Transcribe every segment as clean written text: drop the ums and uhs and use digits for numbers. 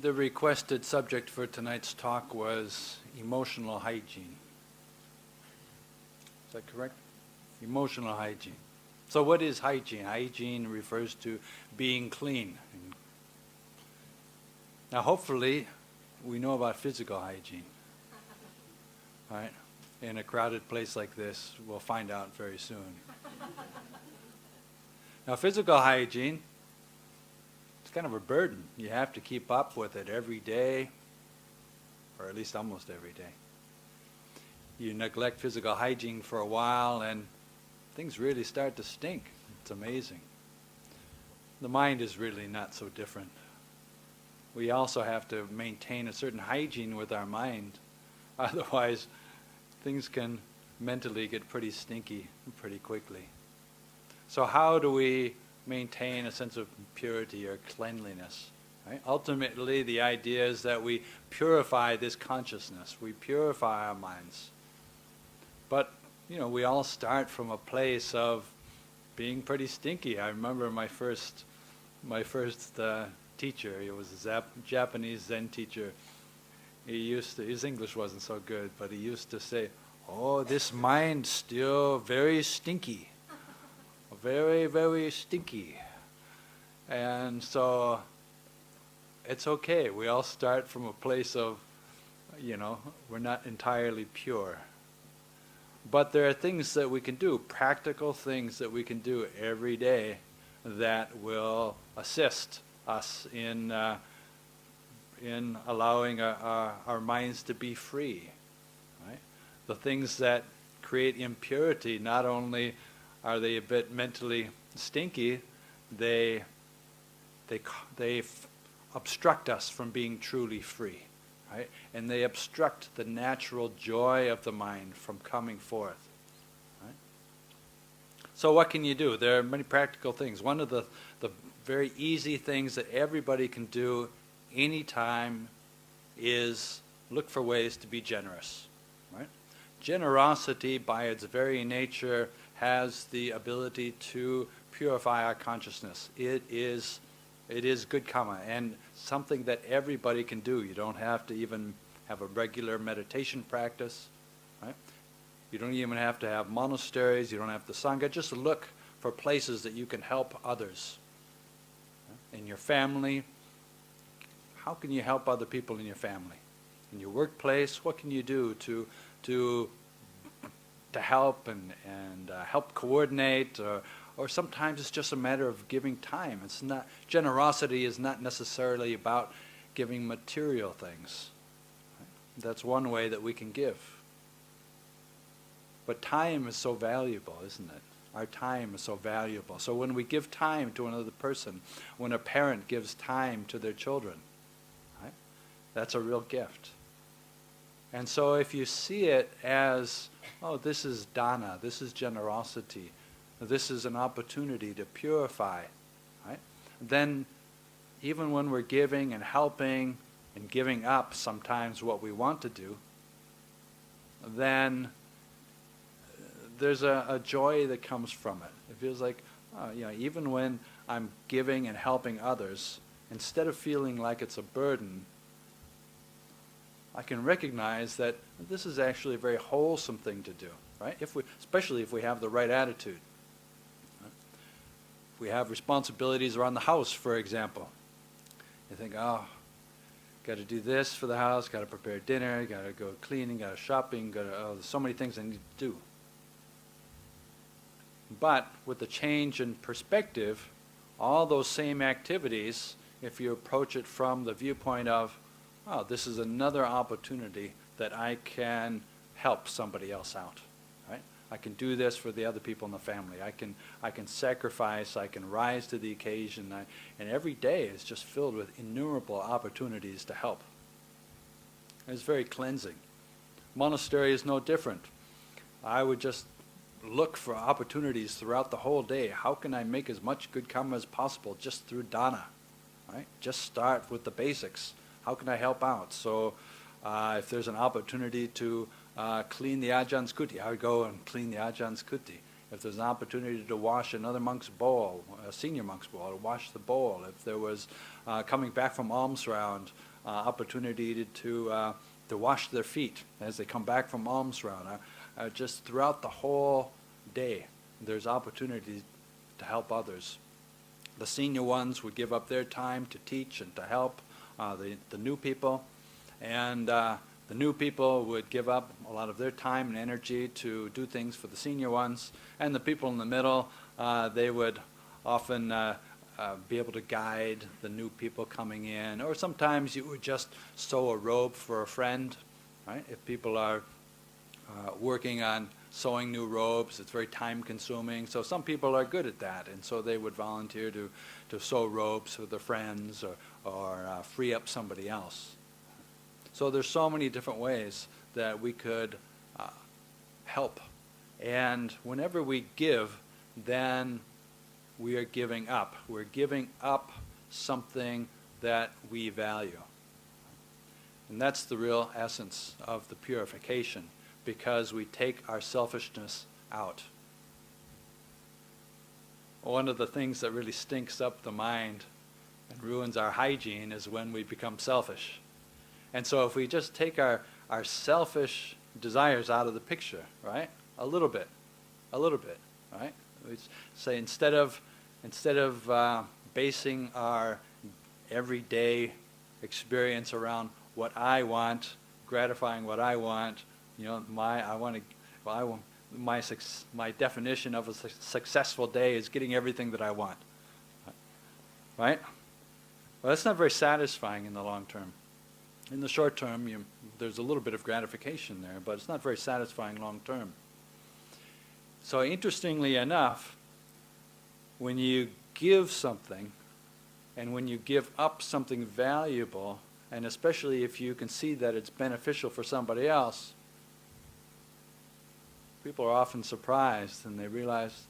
The requested subject for tonight's talk was emotional hygiene. Is that correct? Emotional hygiene. So what is hygiene? Hygiene refers to being clean. Now hopefully we know about physical hygiene. Right? In a crowded place like this, we'll find out very soon. Now physical hygiene, it's kind of a burden. You have to keep up with it every day, or at least almost every day. You neglect physical hygiene for a while and things really start to stink. It's amazing. The mind is really not so different. We also have to maintain a certain hygiene with our mind. Otherwise, things can mentally get pretty stinky pretty quickly. So how do we maintain a sense of purity or cleanliness? Right? Ultimately, the idea is that we purify this consciousness. We purify our minds. But, we all start from a place of being pretty stinky. I remember my first teacher. He was a Japanese Zen teacher. His English wasn't so good, but he used to say, "Oh, this mind's still very stinky. Very, very stinky." And so it's okay. We all start from a place of, we're not entirely pure. But there are things that we can do, practical things that we can do every day that will assist us in allowing our minds to be free. Right? The things that create impurity, not only are they a bit mentally stinky, they obstruct us from being truly free. Right? And they obstruct the natural joy of the mind from coming forth. Right? So what can you do? There are many practical things. One of the very easy things that everybody can do anytime is look for ways to be generous. Right? Generosity, by its very nature, has the ability to purify our consciousness. It is good karma and something that everybody can do. You don't have to even have a regular meditation practice. Right? You don't even have to have monasteries. You don't have the sangha. Just look for places that you can help others. In your family, how can you help other people in your family? In your workplace, what can you do to help and help coordinate? Or sometimes it's just a matter of giving time. It's not, generosity is not necessarily about giving material things. Right? That's one way that we can give. But time is so valuable, isn't it? Our time is so valuable. So when we give time to another person, when a parent gives time to their children, right, that's a real gift. And so if you see it as, oh, this is dana, this is generosity, this is an opportunity to purify, right? Then even when we're giving and helping and giving up sometimes what we want to do, then there's a joy that comes from it. It feels like, even when I'm giving and helping others, instead of feeling like it's a burden, I can recognize that this is actually a very wholesome thing to do, right? Especially if we have the right attitude. If we have responsibilities around the house, for example, you think, got to do this for the house, got to prepare dinner, got to go cleaning, got to shopping, there's so many things I need to do. But with the change in perspective, all those same activities, if you approach it from the viewpoint of, this is another opportunity that I can help somebody else out. Right? I can do this for the other people in the family. I can sacrifice. I can rise to the occasion. And every day is just filled with innumerable opportunities to help. It's very cleansing. Monastery is no different. I would just look for opportunities throughout the whole day. How can I make as much good karma as possible just through dana? Right? Just start with the basics. How can I help out? So if there's an opportunity to clean the Ajahn kuti, I would go and clean the Ajahn kuti. If there's an opportunity to wash another monk's bowl, a senior monk's bowl, to wash the bowl. If there was coming back from alms round, opportunity to wash their feet as they come back from alms round. Just throughout the whole day, there's opportunities to help others. The senior ones would give up their time to teach and to help the new people, and the new people would give up a lot of their time and energy to do things for the senior ones, and the people in the middle, they would often be able to guide the new people coming in, or sometimes you would just sew a robe for a friend, right? If people are working on sewing new robes, it's very time consuming, so some people are good at that, and so they would volunteer to sew robes for their friends or free up somebody else. So there's so many different ways that we could help. And whenever we give, then we are giving up. We're giving up something that we value. And that's the real essence of the purification, because we take our selfishness out. One of the things that really stinks up the mind and ruins our hygiene is when we become selfish. And so if we just take our selfish desires out of the picture, right? A little bit, right? We say instead of basing our everyday experience around what I want, gratifying what I want, my definition of a successful day is getting everything that I want, right? Well, that's not very satisfying in the long term. In the short term, there's a little bit of gratification there, but it's not very satisfying long term. So interestingly enough, when you give something, and when you give up something valuable, and especially if you can see that it's beneficial for somebody else, people are often surprised and they realize,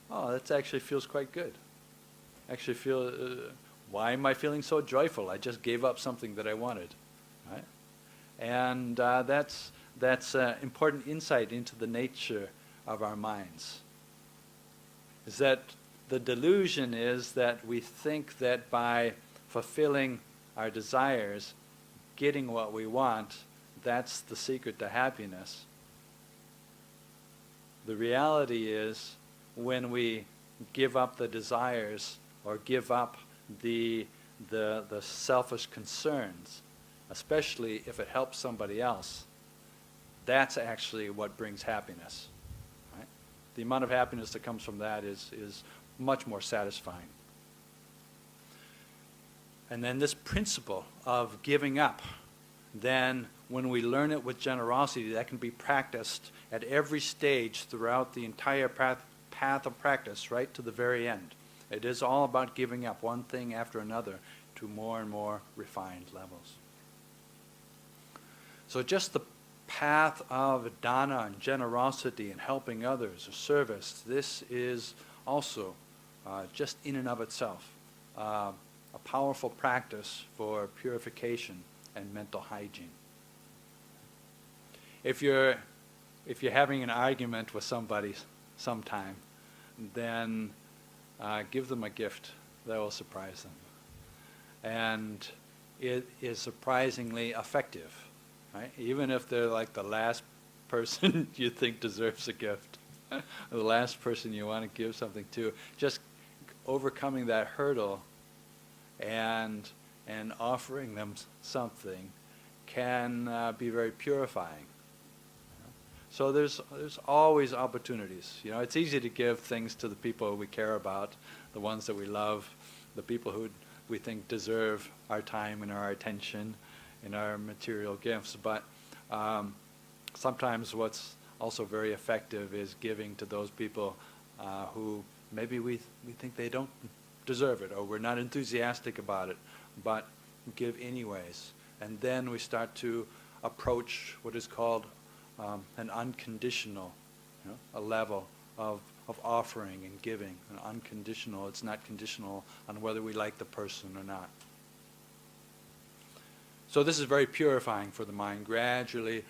oh, that actually feels quite good. Why am I feeling so joyful? I just gave up something that I wanted. Right? And that's important insight into the nature of our minds. Is that the delusion is that we think that by fulfilling our desires, getting what we want, that's the secret to happiness. The reality is when we give up the desires or give up the selfish concerns, especially if it helps somebody else, that's actually what brings happiness. Right? The amount of happiness that comes from that is much more satisfying. And then this principle of giving up, then when we learn it with generosity, that can be practiced at every stage throughout the entire path of practice, right to the very end. It is all about giving up one thing after another to more and more refined levels. So just the path of dana and generosity and helping others or service, this is also just in and of itself a powerful practice for purification and mental hygiene. If you're having an argument with somebody sometime, then give them a gift that will surprise them. And it is surprisingly effective. Right? Even if they're like the last person you think deserves a gift, the last person you want to give something to, just overcoming that hurdle and offering them something can be very purifying. So there's always opportunities. It's easy to give things to the people we care about, the ones that we love, the people who we think deserve our time and our attention and our material gifts. But sometimes what's also very effective is giving to those people who maybe we think they don't deserve it, or we're not enthusiastic about it, but give anyways. And then we start to approach what is called an unconditional, a level of offering and giving. An unconditional, it's not conditional on whether we like the person or not. So this is very purifying for the mind. Gradually,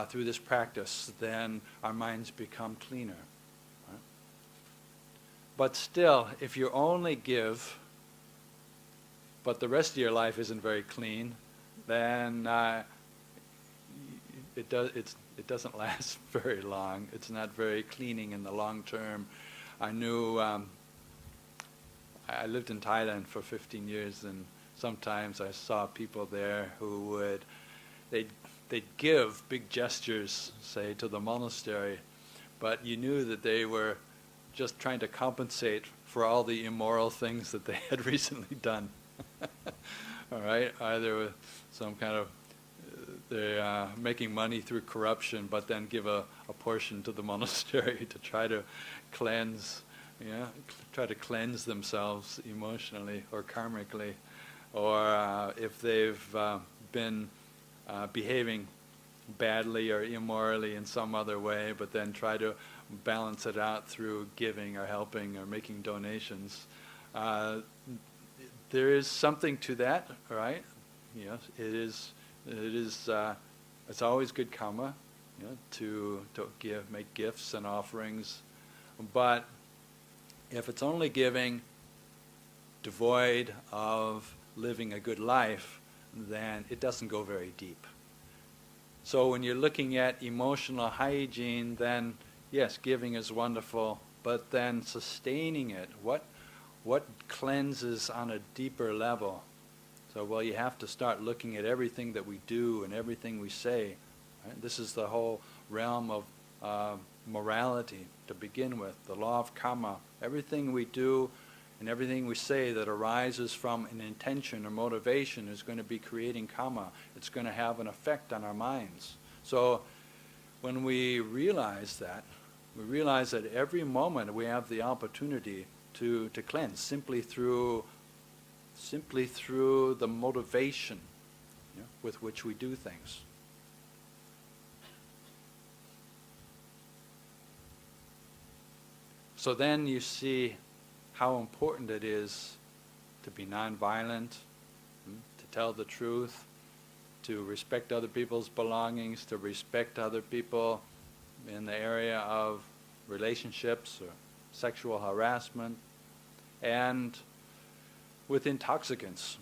through this practice, then our minds become cleaner. Right? But still, if you only give, but the rest of your life isn't very clean, then it doesn't last very long. It's not very cleaning in the long term. I knew, I lived in Thailand for 15 years, and sometimes I saw people there who they'd give big gestures, say, to the monastery, but you knew that they were just trying to compensate for all the immoral things that they had recently done. All right, either with some kind of they're making money through corruption, but then give a portion to the monastery to try to cleanse, try to cleanse themselves emotionally or karmically, or if they've been behaving badly or immorally in some other way, but then try to balance it out through giving or helping or making donations. There is something to that, right? Yes, it is. It's always good karma, to make gifts and offerings. But if it's only giving devoid of living a good life, then it doesn't go very deep. So when you're looking at emotional hygiene, then yes, giving is wonderful, but then sustaining it, what cleanses on a deeper level? So, well, you have to start looking at everything that we do and everything we say. Right? This is the whole realm of morality to begin with, the law of karma. Everything we do and everything we say that arises from an intention or motivation is going to be creating karma. It's going to have an effect on our minds. So when we realize that every moment we have the opportunity to cleanse simply through the motivation with which we do things. So then you see how important it is to be nonviolent, to tell the truth, to respect other people's belongings, to respect other people in the area of relationships or sexual harassment, and with intoxicants,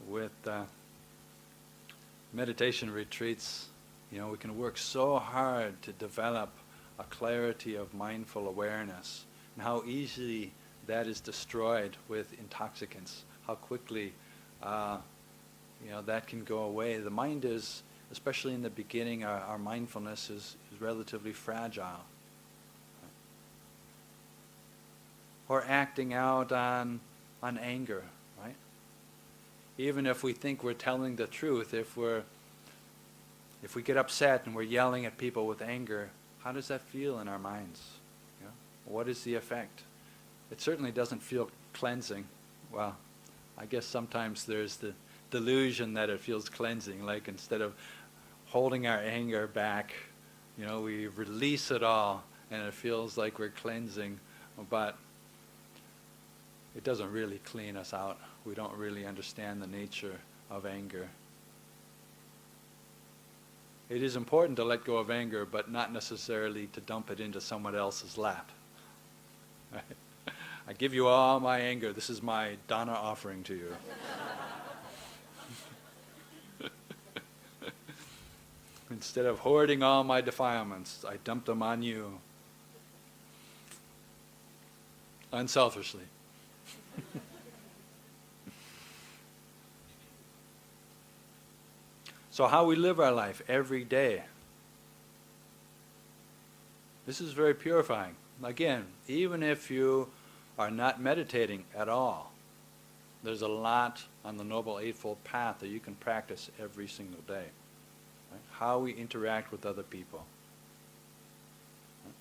with meditation retreats, we can work so hard to develop a clarity of mindful awareness, and how easily that is destroyed with intoxicants, how quickly that can go away. The mind is, especially in the beginning, our mindfulness is relatively fragile. Or acting out on anger, right? Even if we think we're telling the truth, if we get upset and we're yelling at people with anger, how does that feel in our minds? What is the effect? It certainly doesn't feel cleansing. Well, I guess sometimes there's the delusion that it feels cleansing, like instead of holding our anger back, we release it all and it feels like we're cleansing, but it doesn't really clean us out. We don't really understand the nature of anger. It is important to let go of anger, but not necessarily to dump it into someone else's lap. Right? I give you all my anger. This is my dana offering to you. Instead of hoarding all my defilements, I dump them on you. Unselfishly. So how we live our life every day. This is very purifying. Again, even if you are not meditating at all, there's a lot on the Noble Eightfold Path that you can practice every single day. Right? How we interact with other people. Right?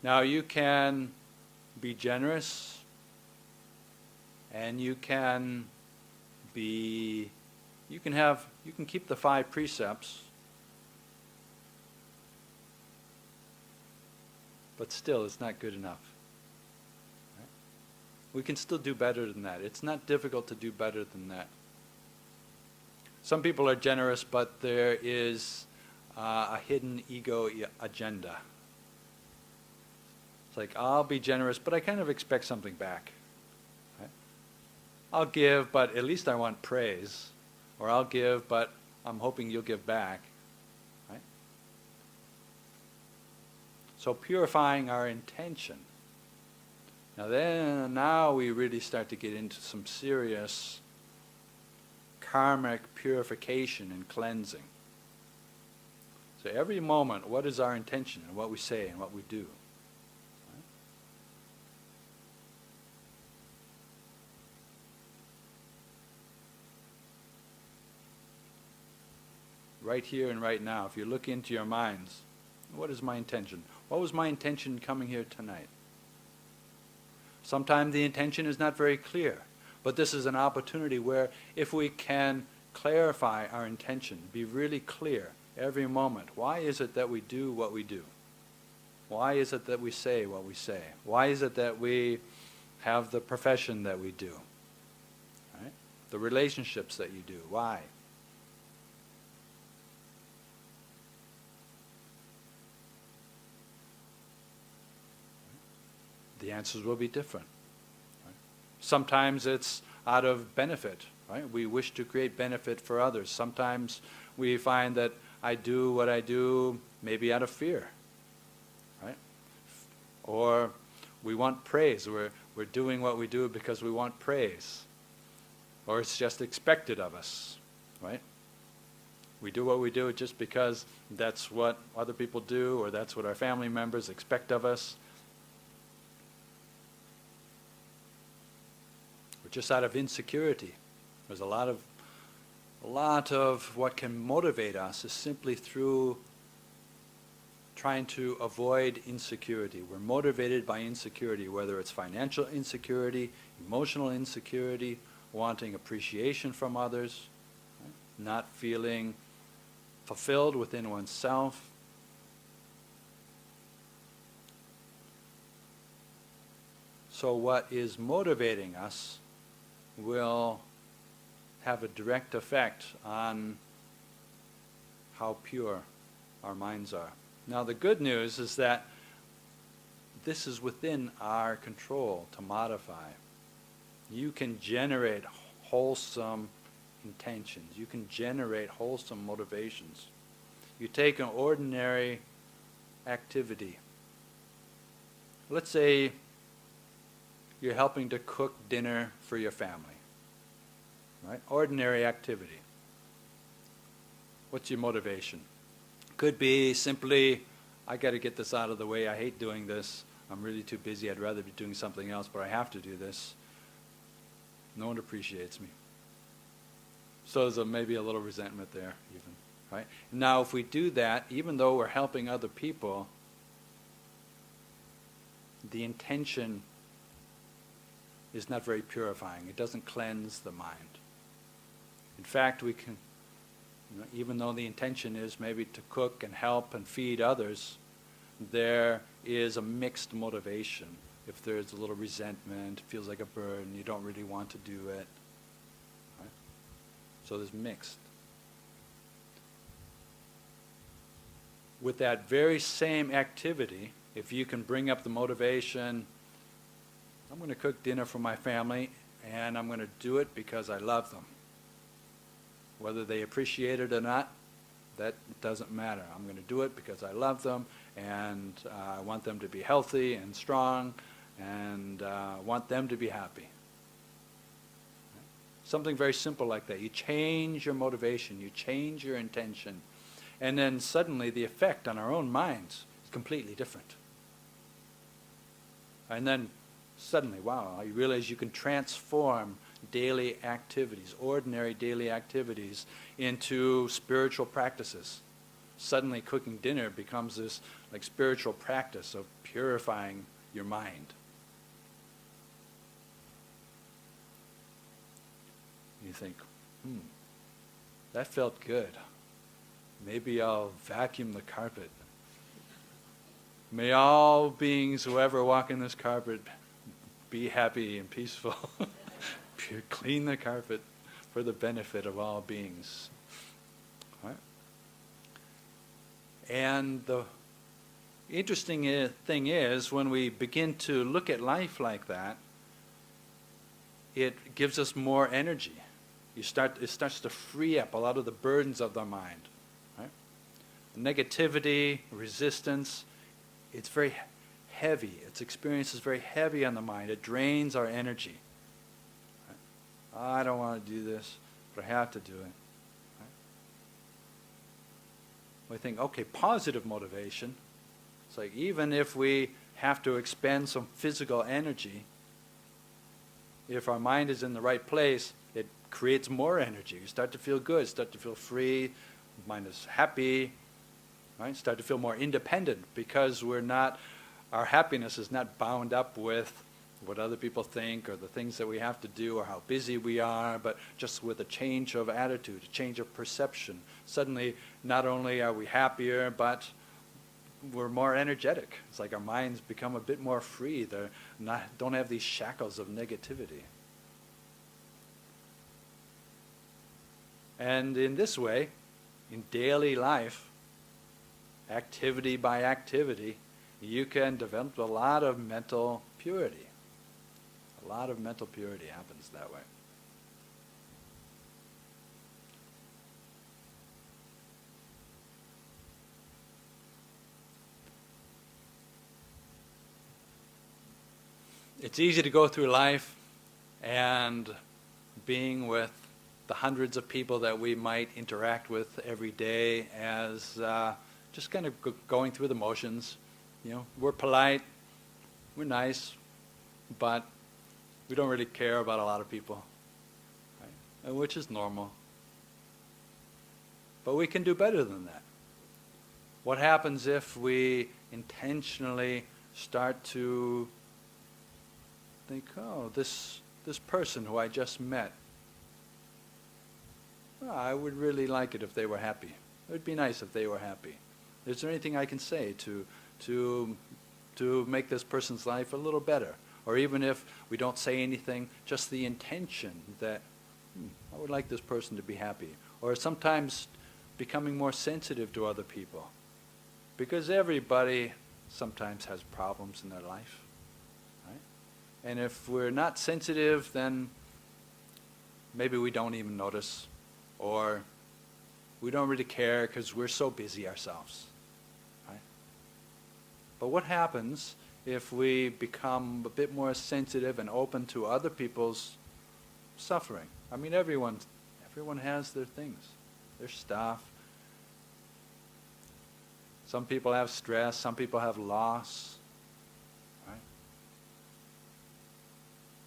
Now you can be generous, and you can keep the 5 precepts, but still it's not good enough. Right? We can still do better than that. It's not difficult to do better than that. Some people are generous, but there is a hidden ego agenda. It's like, I'll be generous, but I kind of expect something back. Right? I'll give, but at least I want praise. Or I'll give, but I'm hoping you'll give back. Right? So purifying our intention. Now we really start to get into some serious karmic purification and cleansing. So every moment, what is our intention and what we say and what we do? Right here and right now, if you look into your minds, what is my intention? What was my intention coming here tonight? Sometimes the intention is not very clear, but this is an opportunity where if we can clarify our intention, be really clear every moment. Why is it that we do what we do? Why is it that we say what we say? Why is it that we have the profession that we do? Right? The relationships that you do. Why? The answers will be different. Right? Sometimes it's out of benefit. Right? We wish to create benefit for others. Sometimes we find that I do what I do maybe out of fear. Right? Or we want praise. We're doing what we do because we want praise. Or it's just expected of us. Right? We do what we do just because that's what other people do, or that's what our family members expect of us. Just out of insecurity. There's a lot of what can motivate us is simply through trying to avoid insecurity. We're motivated by insecurity, whether it's financial insecurity, emotional insecurity, wanting appreciation from others, right? Not feeling fulfilled within oneself. So what is motivating us will have a direct effect on how pure our minds are. Now the good news is that this is within our control to modify. You can generate wholesome intentions. You can generate wholesome motivations. You take an ordinary activity. Let's say you're helping to cook dinner for your family. Right? Ordinary activity. What's your motivation? Could be simply, I got to get this out of the way. I hate doing this. I'm really too busy. I'd rather be doing something else, but I have to do this. No one appreciates me. So there's maybe a little resentment there even. Right? Now if we do that, even though we're helping other people, the intention is not very purifying. It doesn't cleanse the mind. In fact, we can, even though the intention is maybe to cook and help and feed others, there is a mixed motivation. If there's a little resentment, it feels like a burden, you don't really want to do it. Right? So there's mixed. With that very same activity, if you can bring up the motivation, I'm going to cook dinner for my family, and I'm going to do it because I love them. Whether they appreciate it or not, that doesn't matter. I'm going to do it because I love them, and I want them to be healthy and strong, and want them to be happy. Something very simple like that. You change your motivation, you change your intention, and then suddenly the effect on our own minds is completely different. And then suddenly, wow, you realize you can transform daily activities, ordinary daily activities, into spiritual practices. Suddenly cooking dinner becomes this like spiritual practice of purifying your mind. You think, that felt good. Maybe I'll vacuum the carpet. May all beings who ever walk in this carpet be happy and peaceful. Clean the carpet for the benefit of all beings. Right? And Interesting thing is, when we begin to look at life like that, it gives us more energy. It starts to free up a lot of the burdens of the mind. Right? Negativity, resistance, it's very heavy. Its experience is very heavy on the mind. It drains our energy. Right? I don't want to do this, but I have to do it. Right? We think, okay, positive motivation. It's like even if we have to expend some physical energy, if our mind is in the right place, it creates more energy. You start to feel good, start to feel free, mind is happy, right? Start to feel more independent because our happiness is not bound up with what other people think or the things that we have to do or how busy we are, but just with a change of attitude, a change of perception. Suddenly, not only are we happier, but we're more energetic. It's like our minds become a bit more free. They don't have these shackles of negativity. And in this way, in daily life, activity by activity, you can develop a lot of mental purity. A lot of mental purity happens that way. It's easy to go through life and being with the hundreds of people that we might interact with every day as just kind of going through the motions. We're polite, we're nice, but we don't really care about a lot of people, right? Which is normal. But we can do better than that. What happens if we intentionally start to think, oh, this person who I just met, I would really like it if they were happy. It would be nice if they were happy. Is there anything I can say to make this person's life a little better? Or even if we don't say anything, just the intention that I would like this person to be happy. Or sometimes becoming more sensitive to other people. Because everybody sometimes has problems in their life. And if we're not sensitive, then maybe we don't even notice, or we don't really care because we're so busy ourselves. Right? But what happens if we become a bit more sensitive and open to other people's suffering? I mean, everyone has their things, their stuff. Some people have stress, some people have loss.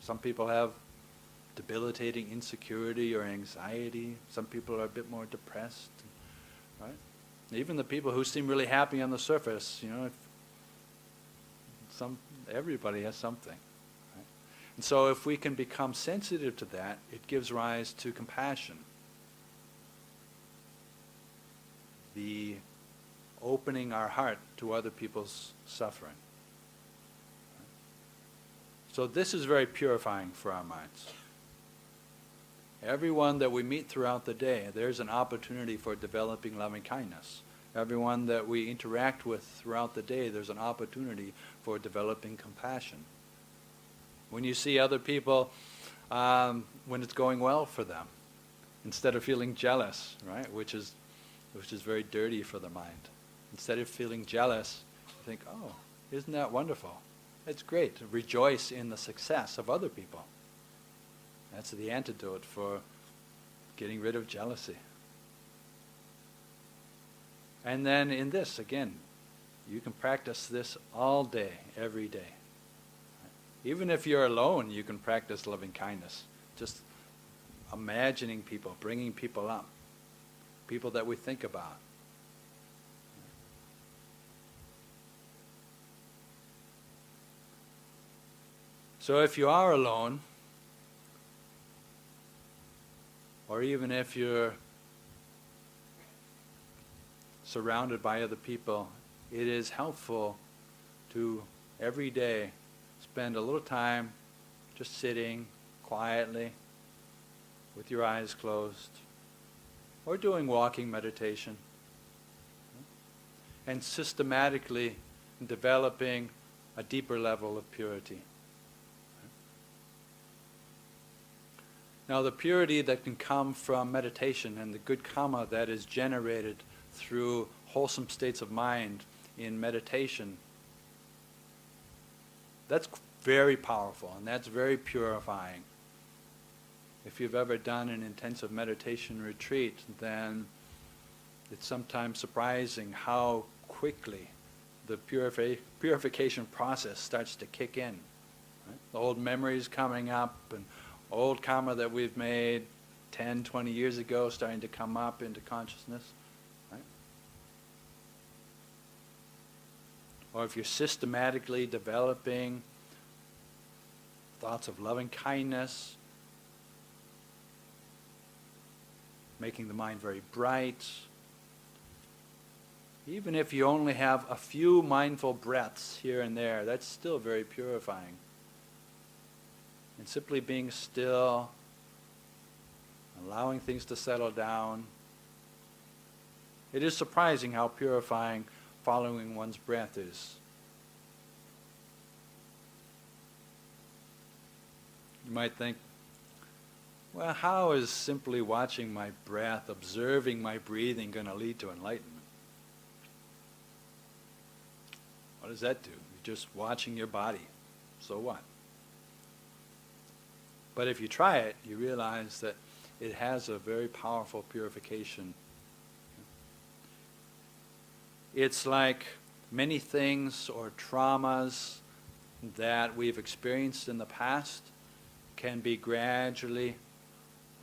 Some people have debilitating insecurity or anxiety. Some people are a bit more depressed, right? Even the people who seem really happy on the surface, everybody has something. Right? And so if we can become sensitive to that, it gives rise to compassion. The opening our heart to other people's suffering. So this is very purifying for our minds. Everyone that we meet throughout the day, there's an opportunity for developing loving kindness. Everyone that we interact with throughout the day, there's an opportunity for developing compassion. When you see other people, when it's going well for them, instead of feeling jealous, right, which is very dirty for the mind. Instead of feeling jealous, you think, oh, isn't that wonderful? It's great to rejoice in the success of other people. That's the antidote for getting rid of jealousy. And then in this, again, you can practice this all day, every day. Even if you're alone, you can practice loving kindness. Just imagining people, bringing people up, people that we think about. So if you are alone, or even if you're surrounded by other people, it is helpful to every day spend a little time just sitting quietly with your eyes closed, or doing walking meditation, and systematically and developing a deeper level of purity. Now, the purity that can come from meditation and the good karma that is generated through wholesome states of mind in meditation, that's very powerful and that's very purifying. If you've ever done an intensive meditation retreat, then it's sometimes surprising how quickly the purification process starts to kick in. Right? The old memories coming up and old karma that we've made 10, 20 years ago starting to come up into consciousness. Right? Or if you're systematically developing thoughts of loving kindness, making the mind very bright. Even if you only have a few mindful breaths here and there, that's still very purifying. And simply being still, allowing things to settle down. It is surprising how purifying following one's breath is. You might think, well, how is simply watching my breath, observing my breathing, going to lead to enlightenment? What does that do? You're just watching your body. So what? But if you try it, you realize that it has a very powerful purification. It's like many things or traumas that we've experienced in the past can be gradually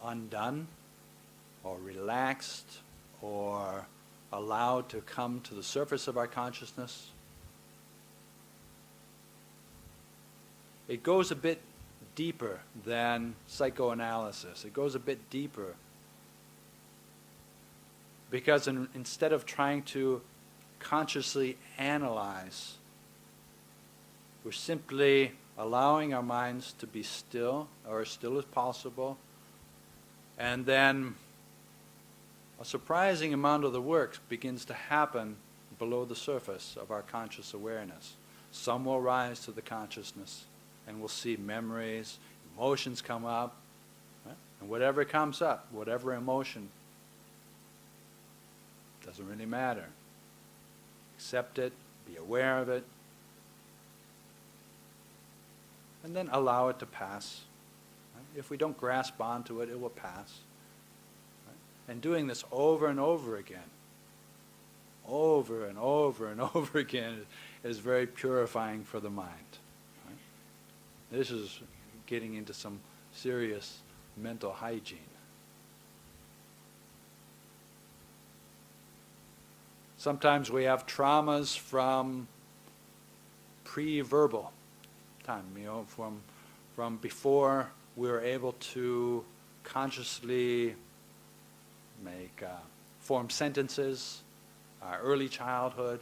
undone or relaxed or allowed to come to the surface of our consciousness. It goes a bit deeper than psychoanalysis. It goes a bit deeper because instead of trying to consciously analyze, we're simply allowing our minds to be still, or as still as possible, and then a surprising amount of the work begins to happen below the surface of our conscious awareness. Some will rise to the consciousness, and we'll see memories, emotions come up, right? And whatever comes up, whatever emotion, doesn't really matter. Accept it, be aware of it, and then allow it to pass. Right? If we don't grasp onto it, it will pass. Right? And doing this over and over again, over and over and over again, is very purifying for the mind. Right? This is getting into some serious mental hygiene. Sometimes we have traumas from pre-verbal time, from before we were able to consciously form sentences, our early childhood.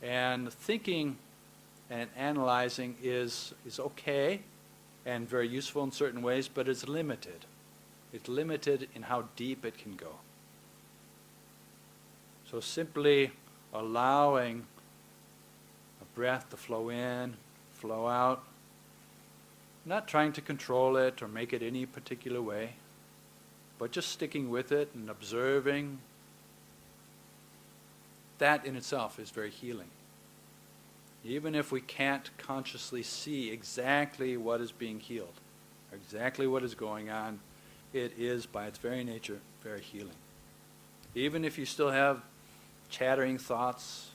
And thinking and analyzing is okay and very useful in certain ways, but it's limited. It's limited in how deep it can go. So simply allowing a breath to flow in, flow out, not trying to control it or make it any particular way, but just sticking with it and observing, that in itself is very healing. Even if we can't consciously see exactly what is being healed, or exactly what is going on, it is, by its very nature, very healing. Even if you still have chattering thoughts,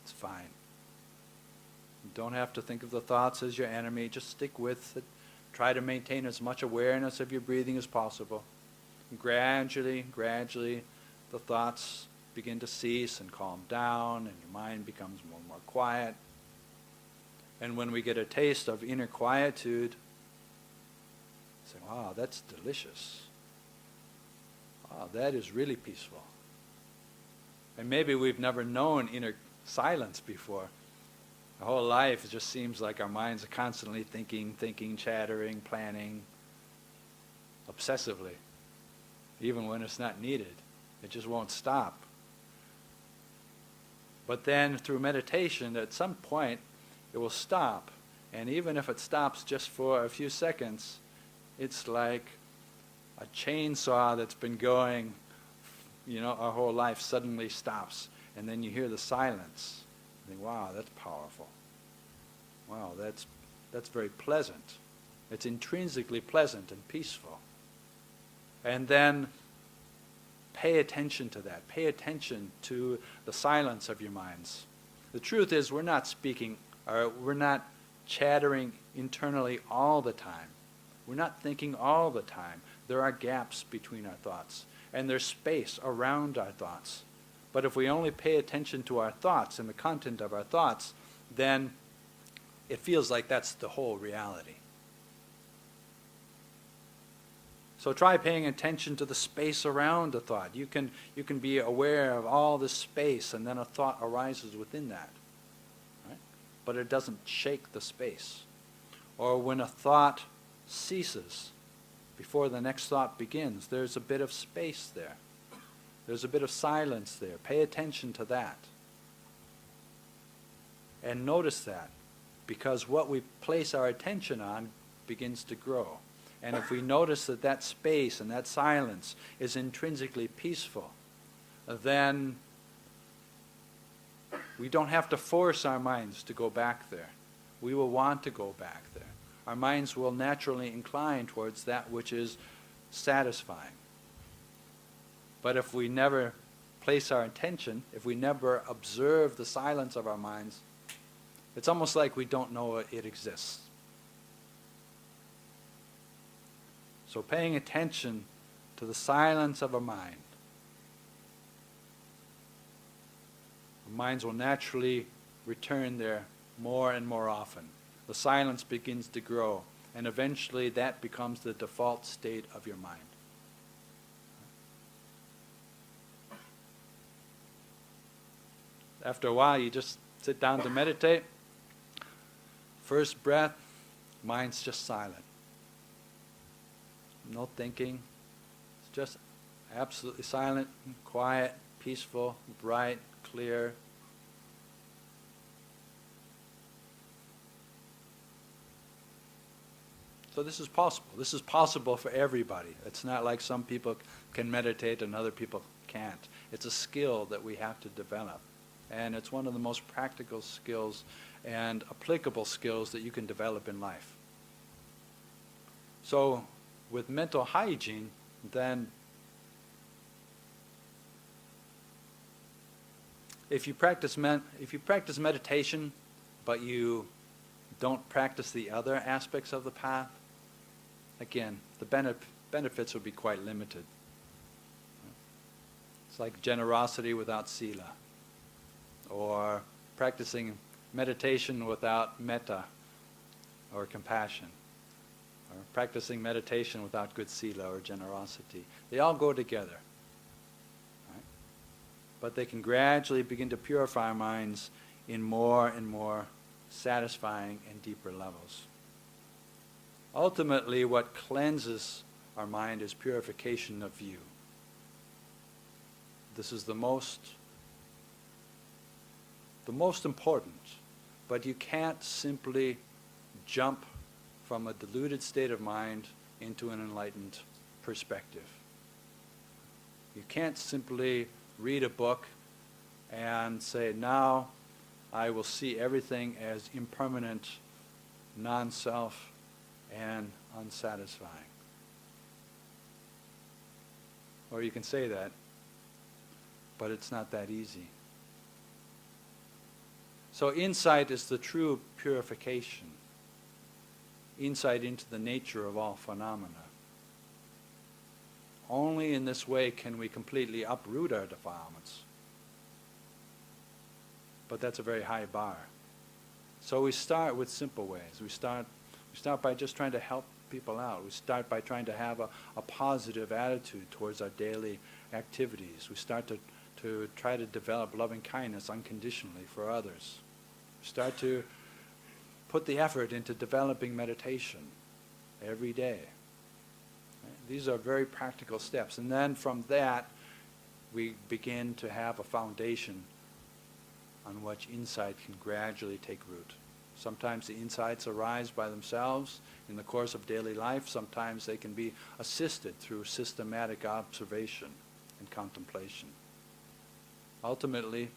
it's fine. You don't have to think of the thoughts as your enemy. Just stick with it. Try to maintain as much awareness of your breathing as possible. And gradually, the thoughts begin to cease and calm down, and your mind becomes more and more quiet. And when we get a taste of inner quietude, say, wow, that's delicious. Wow, that is really peaceful. And maybe we've never known inner silence before. Our whole life it just seems like our minds are constantly thinking, chattering, planning, obsessively. Even when it's not needed, It just won't stop. But then through meditation, at some point, it will stop. And even if it stops just for a few seconds, it's like a chainsaw that's been going, our whole life suddenly stops. And then you hear the silence. You think, wow, that's powerful. Wow, that's very pleasant. It's intrinsically pleasant and peaceful. And then pay attention to that. Pay attention to the silence of your minds. The truth is we're not speaking, or we're not chattering internally all the time. We're not thinking all the time. There are gaps between our thoughts, and there's space around our thoughts. But if we only pay attention to our thoughts and the content of our thoughts, then it feels like that's the whole reality. So try paying attention to the space around a thought. You can be aware of all this space, and then a thought arises within that. Right? But it doesn't shake the space. Or when a thought ceases before the next thought begins, there's a bit of space there. There's a bit of silence there. Pay attention to that. And notice that, because what we place our attention on begins to grow. And if we notice that that space and that silence is intrinsically peaceful, then we don't have to force our minds to go back there. We will want to go back there. Our minds will naturally incline towards that which is satisfying. But if we never place our attention, if we never observe the silence of our minds, it's almost like we don't know it exists. So paying attention to the silence of our mind, our minds will naturally return there more and more often. The silence begins to grow, and eventually that becomes the default state of your mind. After a while, you just sit down to meditate. First breath, mind's just silent. No thinking. It's just absolutely silent, quiet, peaceful, bright, clear. So this is possible. This is possible for everybody. It's not like some people can meditate and other people can't. It's a skill that we have to develop. And it's one of the most practical skills and applicable skills that you can develop in life. So with mental hygiene, then if you practice meditation, but you don't practice the other aspects of the path, again, the benefits would be quite limited. It's like generosity without sila, or practicing meditation without metta or compassion, or practicing meditation without good sila or generosity. They all go together. Right? But they can gradually begin to purify our minds in more and more satisfying and deeper levels. Ultimately, what cleanses our mind is purification of view. This is the most important, but you can't simply jump from a deluded state of mind into an enlightened perspective. You can't simply read a book and say, now I will see everything as impermanent, non-self, and unsatisfying. Or you can say that, but it's not that easy. So insight is the true purification. Insight into the nature of all phenomena. Only in this way can we completely uproot our defilements. But that's a very high bar. So we start with simple ways. We start by just trying to help people out. We start by trying to have a positive attitude towards our daily activities. We start to try to develop loving kindness unconditionally for others. We start to put the effort into developing meditation every day. Right? These are very practical steps. And then from that, we begin to have a foundation on which insight can gradually take root. Sometimes the insights arise by themselves in the course of daily life. Sometimes they can be assisted through systematic observation and contemplation. Ultimately,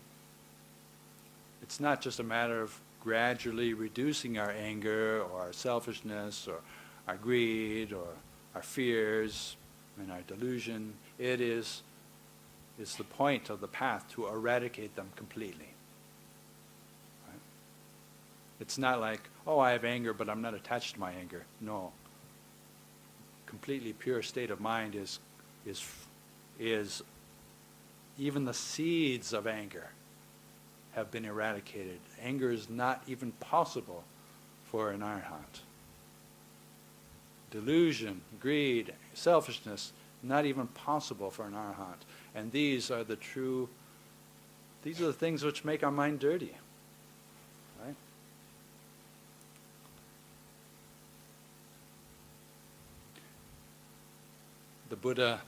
it's not just a matter of gradually reducing our anger or our selfishness or our greed or our fears and our delusion. It's the point of the path to eradicate them completely. Right? It's not like, oh, I have anger, but I'm not attached to my anger. No. Completely pure state of mind is even the seeds of anger have been eradicated. Anger is not even possible for an arhat. Delusion, greed, selfishness, not even possible for an arhat. And these are the things which make our mind dirty. Right? The Buddha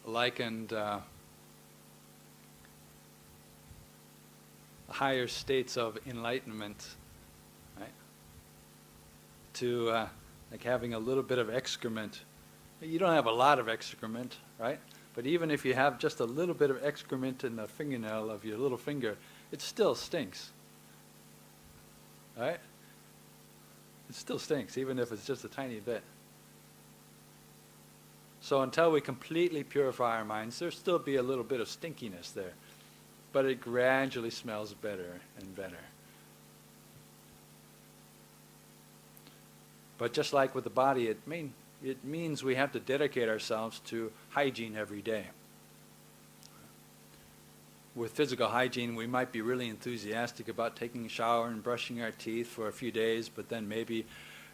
likened higher states of enlightenment, right, to like having a little bit of excrement. You don't have a lot of excrement, right? But even if you have just a little bit of excrement in the fingernail of your little finger, it still stinks, right? It still stinks, even if it's just a tiny bit. So until we completely purify our minds, there'll still be a little bit of stinkiness there. But it gradually smells better and better. But just like with the body, it means we have to dedicate ourselves to hygiene every day. With physical hygiene, we might be really enthusiastic about taking a shower and brushing our teeth for a few days, but then maybe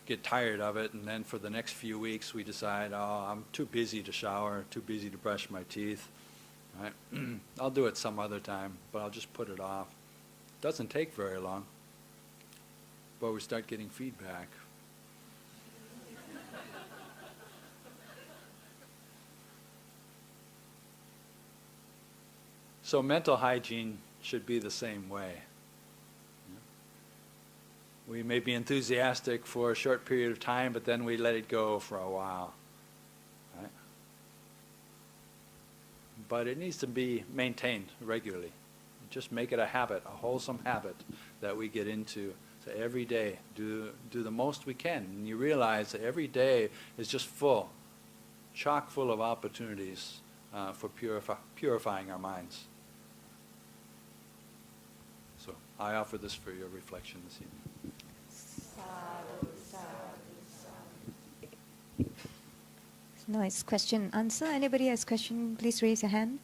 get tired of it, and then for the next few weeks we decide, oh, I'm too busy to shower, too busy to brush my teeth. Right? I'll do it some other time, but I'll just put it off. Doesn't take very long, but we start getting feedback. So mental hygiene should be the same way. We may be enthusiastic for a short period of time, but then we let it go for a while. Right? But it needs to be maintained regularly. Just make it a habit, a wholesome habit that we get into. So every day, do the most we can. And you realize that every day is just full, chock full of opportunities for purifying our minds. So I offer this for your reflection this evening. Sadhu, sadhu, sadhu. Nice question, answer. Anybody has question, please raise your hand.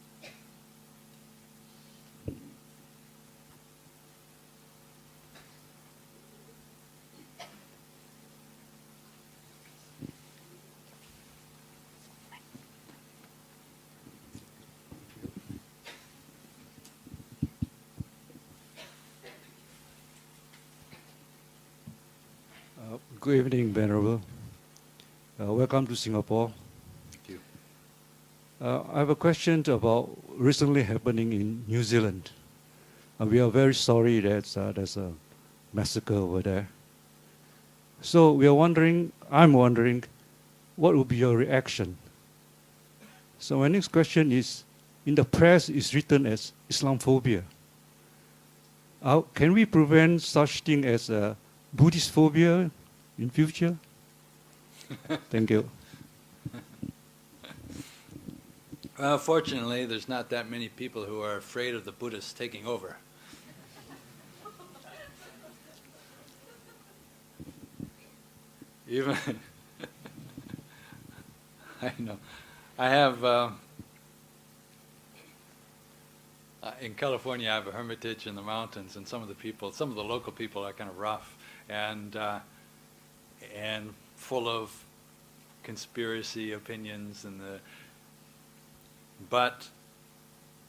Good evening, Venerable. Welcome to Singapore. Thank you. I have a question about recently happening in New Zealand. We are very sorry that there's a massacre over there. So I'm wondering, what would be your reaction? So my next question is, in the press it's written as Islamophobia. Can we prevent such thing as Buddhist phobia in future? Thank you. Well, fortunately, there's not that many people who are afraid of the Buddhists taking over. Even I know. I have in California. I have a hermitage in the mountains, and some of the local people are kind of rough and full of conspiracy opinions, but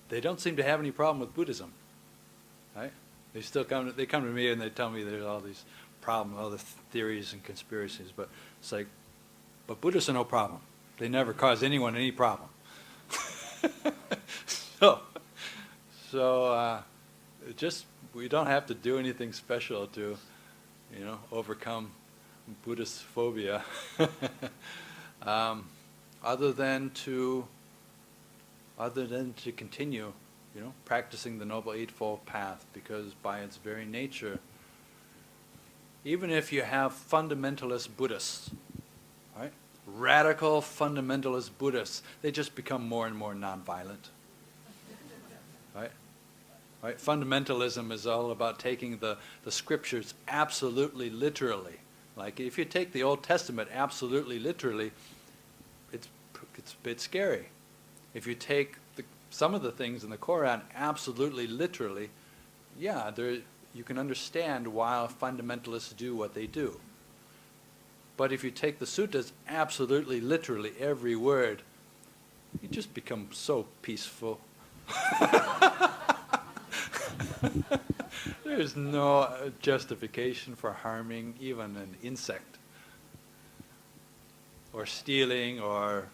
they don't seem to have any problem with Buddhism, right? They come to me and they tell me there's all these problems, all the theories and conspiracies, but it's like, but Buddhists are no problem. They never cause anyone any problem. so just we don't have to do anything special to, overcome Buddhist phobia, other than to continue, practicing the Noble Eightfold Path, because by its very nature, even if you have fundamentalist Buddhists, right, radical fundamentalist Buddhists, they just become more and more nonviolent, right? Right? Fundamentalism is all about taking the scriptures absolutely literally. Like if you take the Old Testament absolutely literally, it's a bit scary. If you take some of the things in the Quran absolutely literally, you can understand why fundamentalists do what they do. But if you take the suttas absolutely literally, every word, you just become so peaceful. There's no justification for harming even an insect, or stealing, or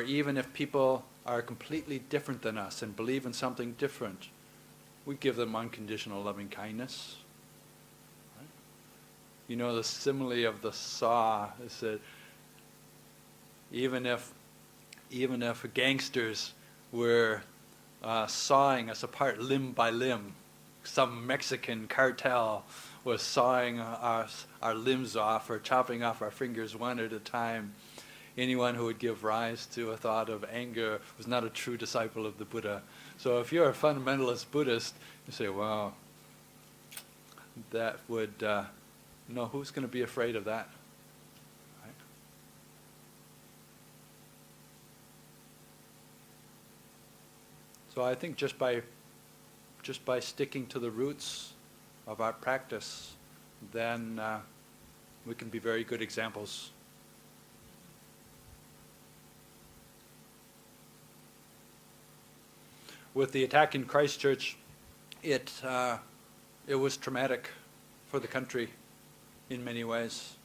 even if people are completely different than us and believe in something different, we give them unconditional loving kindness. Right? The simile of the saw is that even if gangsters were sawing us apart limb by limb, some Mexican cartel was sawing our limbs off or chopping off our fingers one at a time, anyone who would give rise to a thought of anger was not a true disciple of the Buddha. So if you're a fundamentalist Buddhist, you say, wow, that would, who's going to be afraid of that? Right? So I think just by sticking to the roots of our practice, then we can be very good examples. With the attack in Christchurch, it was traumatic for the country in many ways.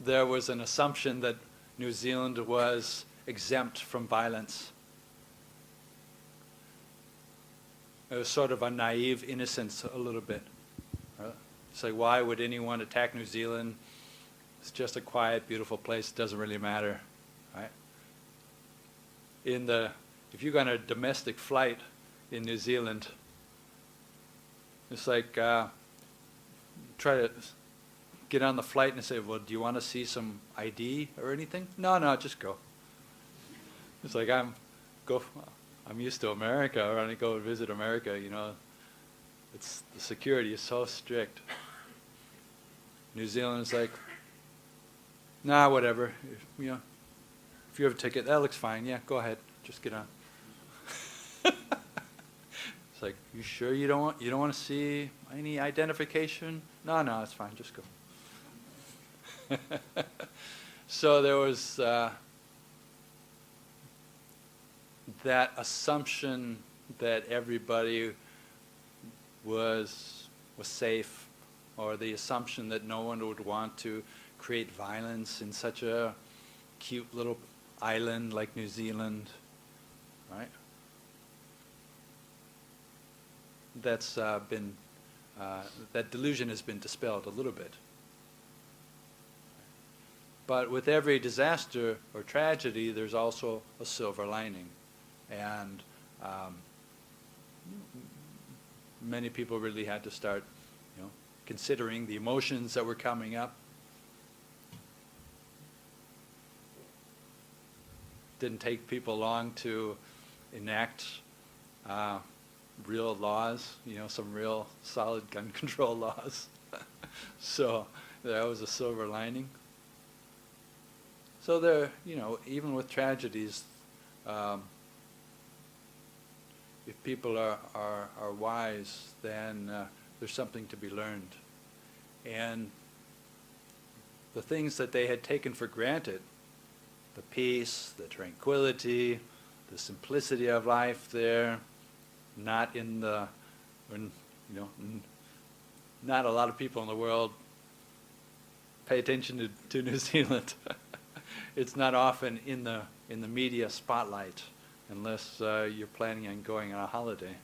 There was an assumption that New Zealand was exempt from violence. It was sort of a naive innocence a little bit. It's like, why would anyone attack New Zealand? It's just a quiet, beautiful place. It doesn't really matter, right? If you go on a domestic flight in New Zealand, it's like try to get on the flight and say, well, do you want to see some ID or anything? No, just go. It's like I'm used to America, or when I go visit America, the security is so strict. New Zealand is like, nah, whatever. If you have a ticket, that looks fine. Yeah, go ahead. Just get on. It's like, you sure you don't want to see any identification? No, it's fine. Just go. So there was that assumption that everybody was safe, or the assumption that no one would want to create violence in such a cute little island like New Zealand, right? That's been that delusion has been dispelled a little bit. But with every disaster or tragedy, there's also a silver lining, and many people really had to start, considering the emotions that were coming up. Didn't take people long to enact real laws, some real solid gun control laws. So that was a silver lining. So there, even with tragedies, if people are wise, then there's something to be learned. And the things that they had taken for granted, the peace, the tranquility, the simplicity of life there, not a lot of people in the world pay attention to New Zealand. It's not often in the media spotlight unless you're planning on going on a holiday.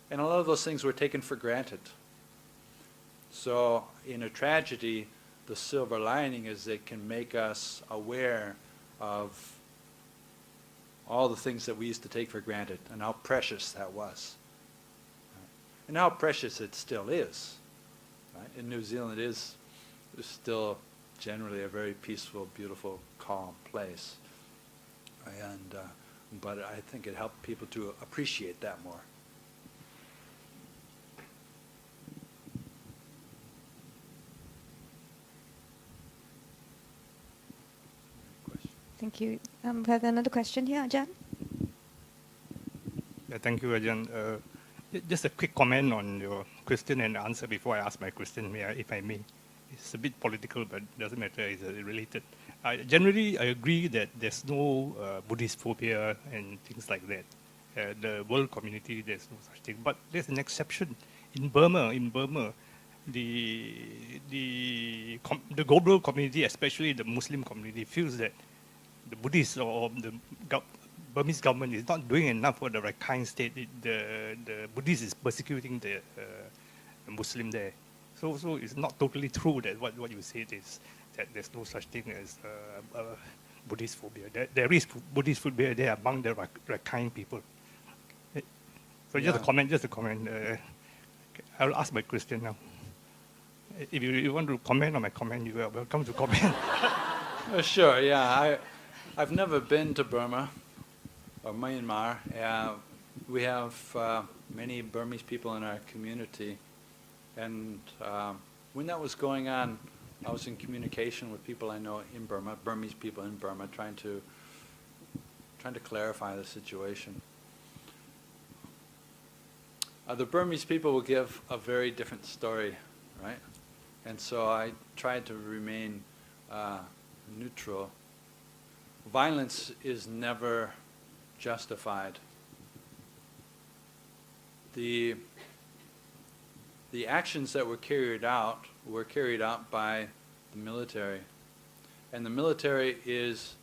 And a lot of those things were taken for granted. So in a tragedy, the silver lining is it can make us aware of all the things that we used to take for granted and how precious that was. And how precious it still is. Right? In New Zealand, it is still generally a very peaceful, beautiful, calm place. And but I think it helped people to appreciate that more. Thank you. We have another question here, Ajahn. Yeah, thank you, Ajahn. Just a quick comment on your question and answer before I ask my question, if I may. It's a bit political, but doesn't matter, it's related. Generally, I agree that there's no Buddhist phobia and things like that. The world community, there's no such thing. But there's an exception. In Burma, the global community, especially the Muslim community, feels that the Buddhists or the Burmese government is not doing enough for the Rakhine state. The Buddhist is persecuting the Muslim there. So it's not totally true that what you said is that there's no such thing as Buddhist phobia. There is Buddhist phobia there among the Rakhine people. So just a comment. I'll ask my question now. If you want to comment on my comment, you are welcome to comment. Sure, yeah. I've never been to Burma or Myanmar. We have many Burmese people in our community. And when that was going on, I was in communication with people I know in Burma, Burmese people in Burma, trying to clarify the situation. The Burmese people will give a very different story, right? And so I tried to remain neutral. Violence is never justified. The actions that were carried out by the military. And the military is,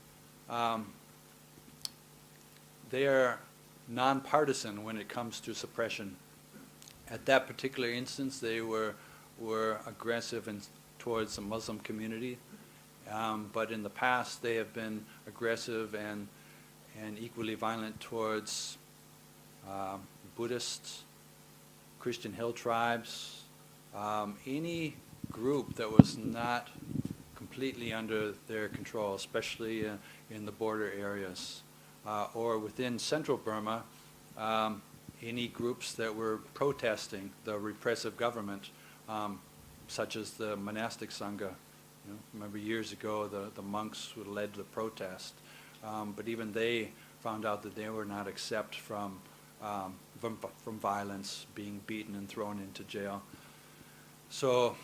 they are nonpartisan when it comes to suppression. At that particular instance, they were aggressive towards the Muslim community. But in the past, they have been aggressive and equally violent towards Buddhists, Christian hill tribes, any group that was not completely under their control, especially in the border areas, or within central Burma, any groups that were protesting the repressive government, such as the monastic Sangha. Remember years ago, the monks who led the protest, but even they found out that they were not exempt from violence, being beaten and thrown into jail. So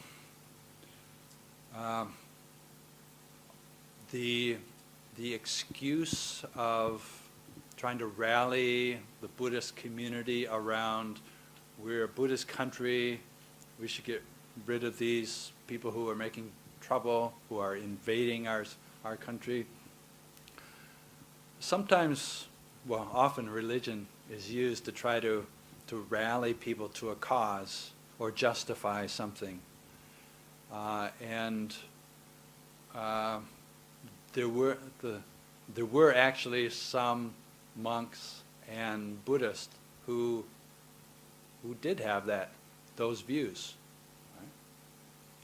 the excuse of trying to rally the Buddhist community around, we're a Buddhist country, we should get rid of these people who are making trouble, who are invading our country. Sometimes, often religion is used to try to rally people to a cause or justify something. And there were actually some monks and Buddhists who did have those views. Right?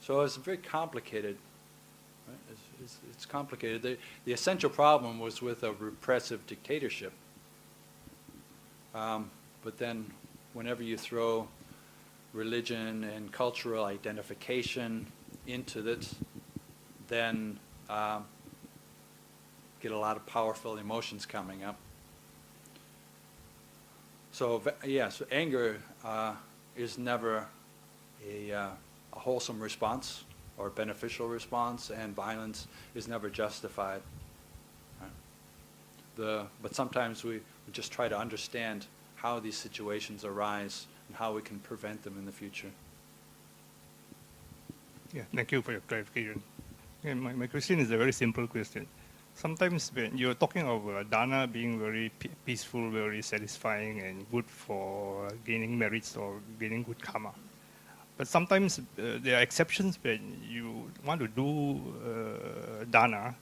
So it's very complicated. Right? It's complicated. The essential problem was with a repressive dictatorship. But then whenever you throw religion and cultural identification into it, then get a lot of powerful emotions coming up. So so anger is never a wholesome response or beneficial response, and violence is never justified. Right? But sometimes we just try to understand how these situations arise and how we can prevent them in the future. Yeah, thank you for your clarification. Yeah, my question is a very simple question. Sometimes when you're talking of dana being very peaceful, very satisfying, and good for gaining merits or gaining good karma, but sometimes there are exceptions when you want to do dana,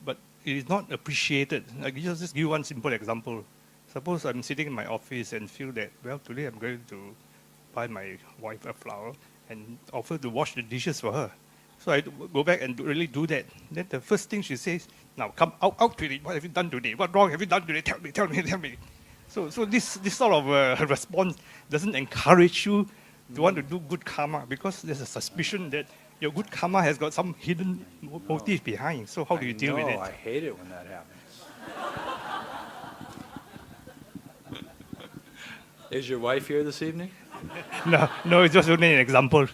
but it is not appreciated. Like, just give one simple example. Suppose I'm sitting in my office and feel that, well, today I'm going to buy my wife a flower and offer to wash the dishes for her. So I go back and really do that. Then the first thing she says, now come out with it. What have you done today? What wrong have you done today? Tell me. So this sort of response doesn't encourage you to want to do good karma, because there's a suspicion that your good karma has got some hidden motive behind. So how do you deal with it? I hate it when that happens. Is your wife here this evening? No, it's just only an example.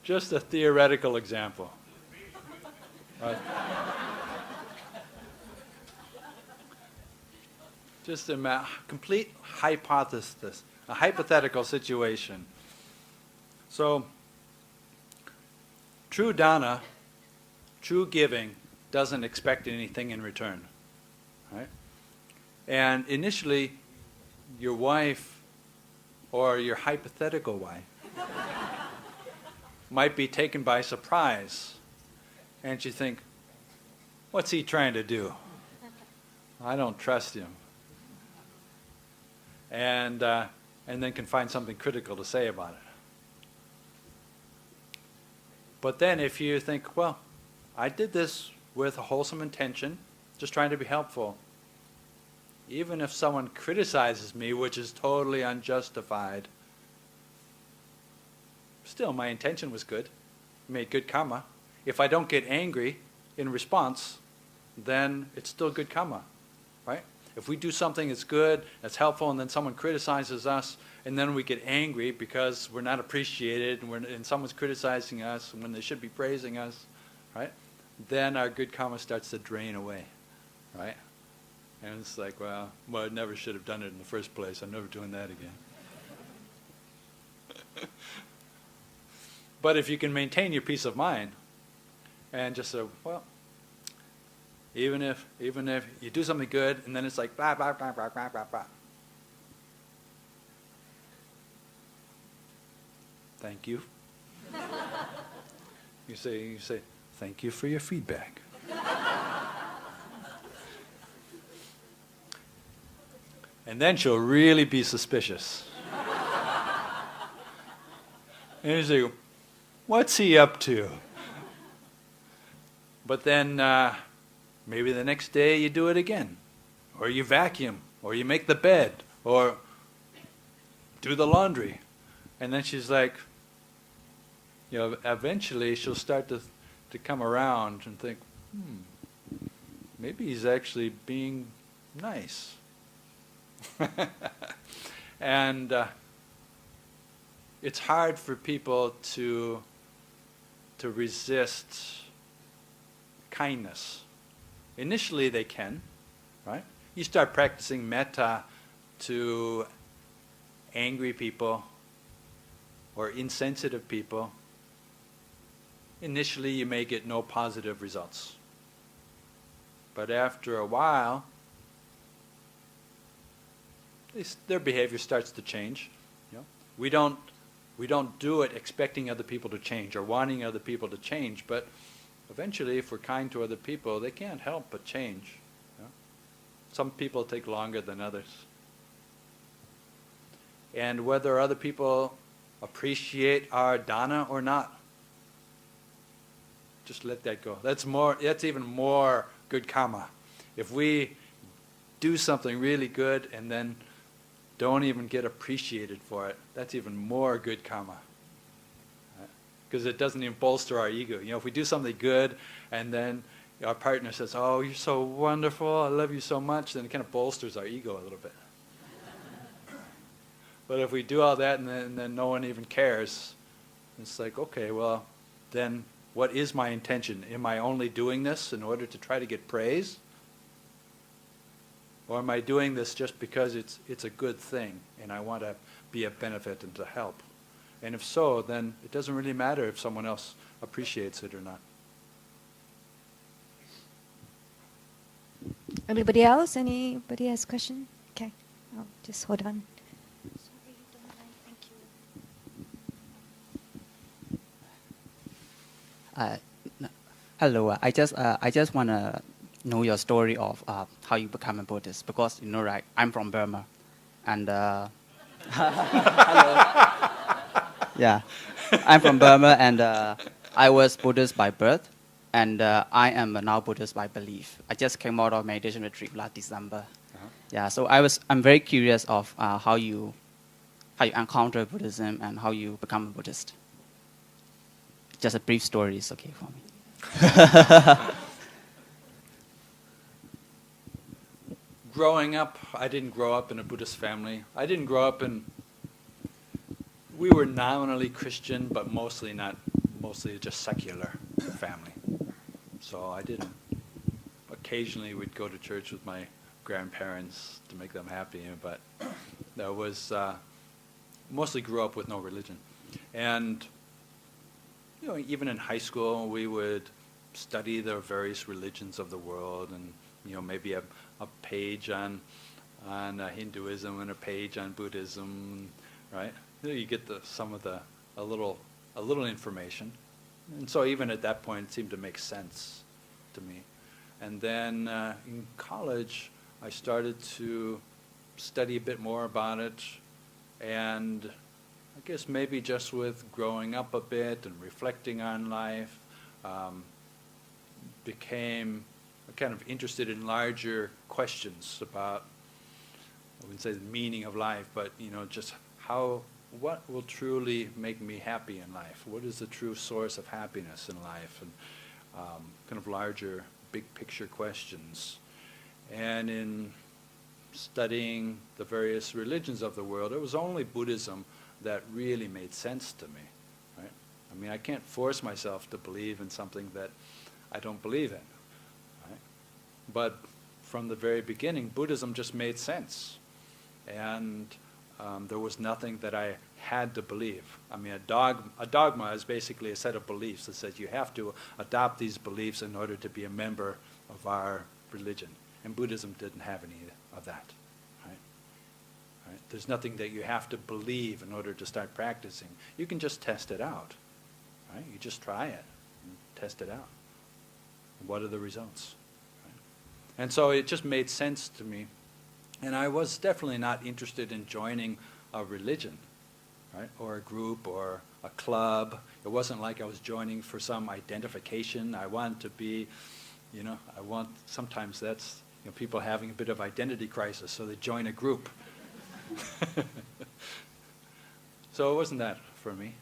Just a theoretical example. Just a complete hypothesis, a hypothetical situation. So, true dana, true giving, doesn't expect anything in return, right? And initially, your wife or your hypothetical wife might be taken by surprise, and you think, what's he trying to do? I don't trust him. And then can find something critical to say about it. But then if you think, well, I did this with a wholesome intention, just trying to be helpful, even if someone criticizes me, which is totally unjustified, still my intention was good, made good karma. If I don't get angry in response, then it's still good karma, right? If we do something that's good, that's helpful, and then someone criticizes us, and then we get angry because we're not appreciated, and someone's criticizing us when they should be praising us, right? Then our good karma starts to drain away, right? And it's like, well, I never should have done it in the first place. I'm never doing that again. But if you can maintain your peace of mind and just say, well, even if you do something good and then it's like blah blah blah blah blah blah blah. Thank you. You say, thank you for your feedback. And then she'll really be suspicious. And you say, what's he up to? But then maybe the next day you do it again. Or you vacuum. Or you make the bed. Or do the laundry. And then she's like, eventually she'll start to come around and think, maybe he's actually being nice. And it's hard for people to resist kindness. Initially they can, right? You start practicing metta to angry people or insensitive people. Initially you may get no positive results. But after a while, their behavior starts to change. We don't do it expecting other people to change or wanting other people to change, but eventually if we're kind to other people, they can't help but change. Some people take longer than others. And whether other people appreciate our dana or not, just let that go. That's even more good karma. If we do something really good and then don't even get appreciated for it, that's even more good karma. Because it doesn't even bolster our ego. If we do something good and then our partner says, oh, you're so wonderful, I love you so much, then it kind of bolsters our ego a little bit. But if we do all that and then no one even cares, it's like, okay, well, then what is my intention? Am I only doing this in order to try to get praise? Or am I doing this just because it's a good thing and I want to be of benefit and to help? And if so, then it doesn't really matter if someone else appreciates it or not. Anybody else? Anybody has a question? Okay. Oh, just hold on. Sorry, don't mind. Thank you. Hello. I just want to know your story of how you become a Buddhist, because right, I'm from Burma, and hello. Yeah, I'm from Burma, and I was Buddhist by birth, and I am now Buddhist by belief. I just came out of meditation retreat last December. Yeah, so I'm very curious of how you encounter Buddhism and how you become a Buddhist. Just a brief story is okay for me. Growing up, I didn't grow up in a Buddhist family. We were nominally Christian, but mostly just secular family. So I didn't. Occasionally we'd go to church with my grandparents to make them happy, but that was mostly grew up with no religion. And even in high school, we would study the various religions of the world, and maybe a page on Hinduism and a page on Buddhism, right? You get a little information, and so even at that point, it seemed to make sense to me. And then in college, I started to study a bit more about it, and I guess maybe just with growing up a bit and reflecting on life, became kind of interested in larger questions about, I wouldn't say the meaning of life, but just what will truly make me happy in life? What is the true source of happiness in life? And kind of larger, big picture questions. And in studying the various religions of the world, it was only Buddhism that really made sense to me, right? I mean, I can't force myself to believe in something that I don't believe in, right? But from the very beginning, Buddhism just made sense. And there was nothing that I had to believe. I mean, a dogma is basically a set of beliefs that says you have to adopt these beliefs in order to be a member of our religion. And Buddhism didn't have any of that. Right? There's nothing that you have to believe in order to start practicing. You can just test it out. Right? You just try it and test it out. What are the results? Right? And so it just made sense to me. And I was definitely not interested in joining a religion, right? Or a group or a club. It wasn't like I was joining for some identification. I wanted to be, sometimes that's people having a bit of identity crisis, so they join a group. So it wasn't that for me.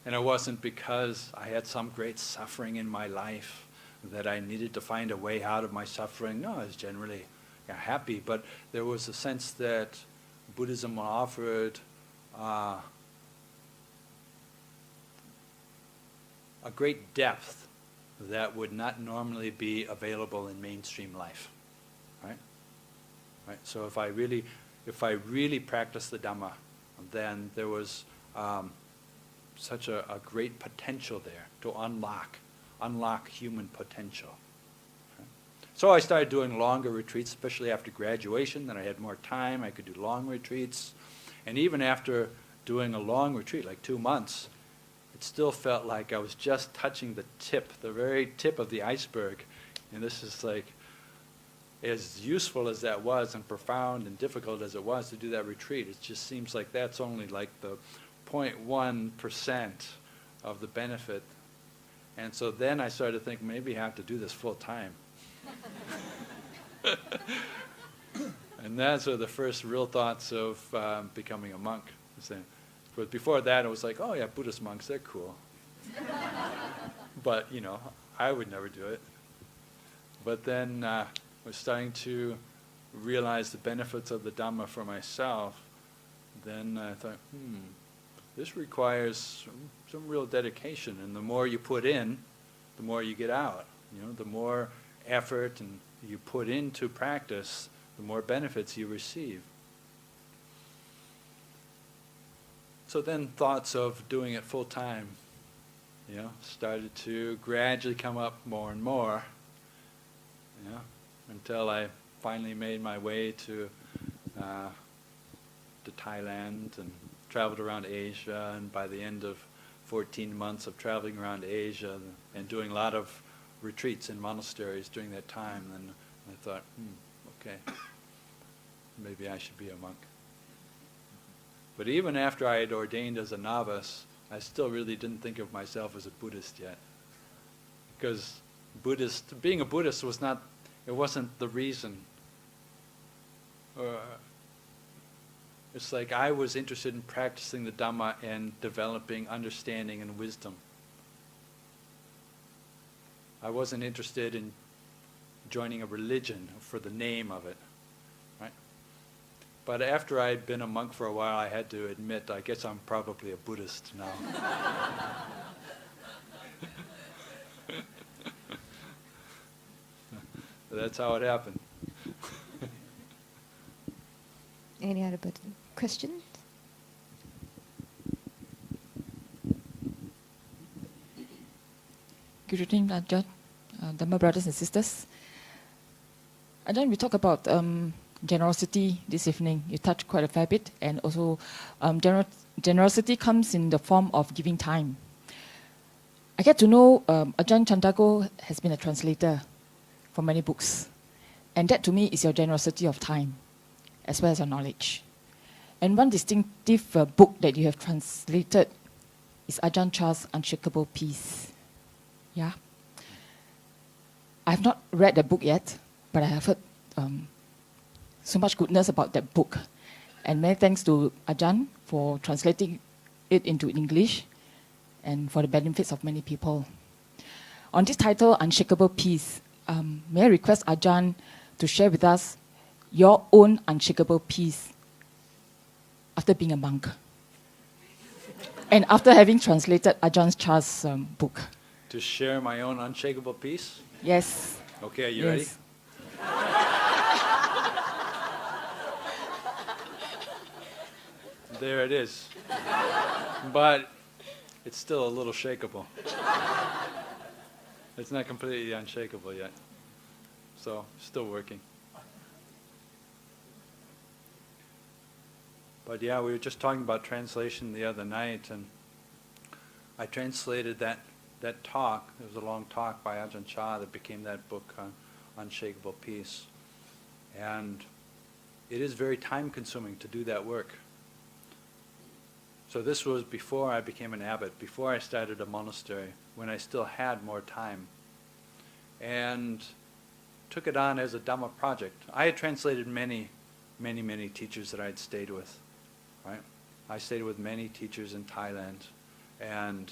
And it wasn't because I had some great suffering in my life that I needed to find a way out of my suffering. No, I was generally happy, but there was a sense that Buddhism offered a great depth that would not normally be available in mainstream life, right? So if I really practiced the Dhamma, then there was such a great potential there to unlock human potential. So I started doing longer retreats, especially after graduation. Then I had more time. I could do long retreats. And even after doing a long retreat, like 2 months, it still felt like I was just touching the very tip of the iceberg. And this is like, as useful as that was and profound and difficult as it was to do that retreat, it just seems like that's only like the 0.1% of the benefit. And so then I started to think, maybe I have to do this full time. And that's the first real thoughts of becoming a monk. But before that, it was like, oh yeah, Buddhist monks, they're cool. But, I would never do it. But then I was starting to realize the benefits of the Dhamma for myself. Then I thought, this requires some real dedication. And the more you put in, the more you get out. The more effort and you put into practice, the more benefits you receive. So then thoughts of doing it full time, started to gradually come up more and more, until I finally made my way to Thailand and traveled around Asia, and by the end of 14 months of traveling around Asia and doing a lot of retreats in monasteries during that time, then I thought, okay, maybe I should be a monk. But even after I had ordained as a novice, I still really didn't think of myself as a Buddhist yet. Because being a Buddhist wasn't the reason. It's like I was interested in practicing the Dhamma and developing understanding and wisdom. I wasn't interested in joining a religion for the name of it, right? But after I'd been a monk for a while, I had to admit, I guess I'm probably a Buddhist now. That's how it happened. Any other questions? Good evening, Ajahn, Dhamma brothers and sisters. Ajahn, we talk about generosity this evening. You touched quite a fair bit, and also generosity comes in the form of giving time. I get to know Ajahn Chandako has been a translator for many books, and that to me is your generosity of time, as well as your knowledge. And one distinctive book that you have translated is Ajahn Chah's Unshakable Peace. Yeah. I have not read the book yet, but I have heard so much goodness about that book. And many thanks to Ajahn for translating it into English and for the benefits of many people. On this title, Unshakable Peace, may I request Ajahn to share with us your own unshakable peace after being a monk and after having translated Ajahn Chah's book. To share my own unshakable peace? Yes. Okay, are you ready? There it is. But it's still a little shakeable. It's not completely unshakable yet. So, still working. But yeah, we were just talking about translation the other night, and I translated that talk. It was a long talk by Ajahn Chah that became that book on Unshakable Peace. And it is very time-consuming to do that work. So this was before I became an abbot, before I started a monastery, when I still had more time. And took it on as a Dhamma project. I had translated many teachers that I'd stayed with. Right? I stayed with many teachers in Thailand, and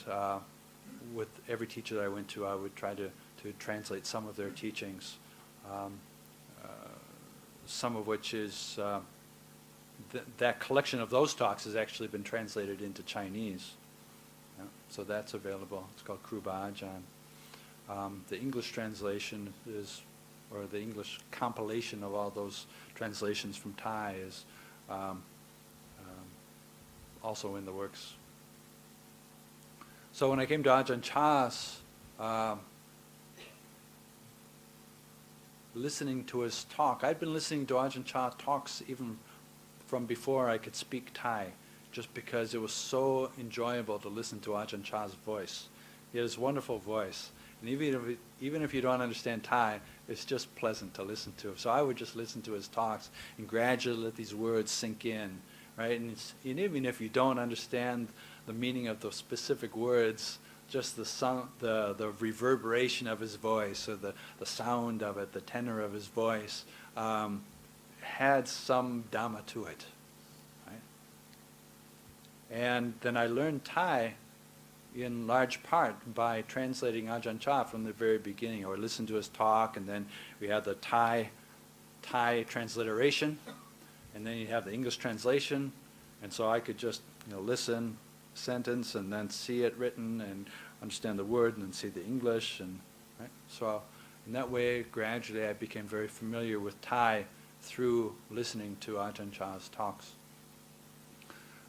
with every teacher that I went to, I would try to translate some of their teachings, some of which is, that collection of those talks has actually been translated into Chinese. Yeah? So that's available. It's called Kruba Ajahn. The English translation is, or the English compilation of all those translations from Thai is also in the works. So when I came to Ajahn Chah's, listening to his talk, I'd been listening to Ajahn Chah talks even from before I could speak Thai, just because it was so enjoyable to listen to Ajahn Chah's voice. He has a wonderful voice. And even if you don't understand Thai, it's just pleasant to listen to. So I would just listen to his talks and gradually let these words sink in, right? And even if you don't understand the meaning of the specific words, just the reverberation of his voice, or the sound of it, the tenor of his voice, had some Dhamma to it, right? And then I learned Thai in large part by translating Ajahn Chah from the very beginning, or listen to his talk, and then we had the Thai transliteration, and then you have the English translation, and so I could just listen sentence and then see it written and understand the word and then see the English, and right. So in that way, gradually I became very familiar with Thai through listening to Ajahn Chah's talks.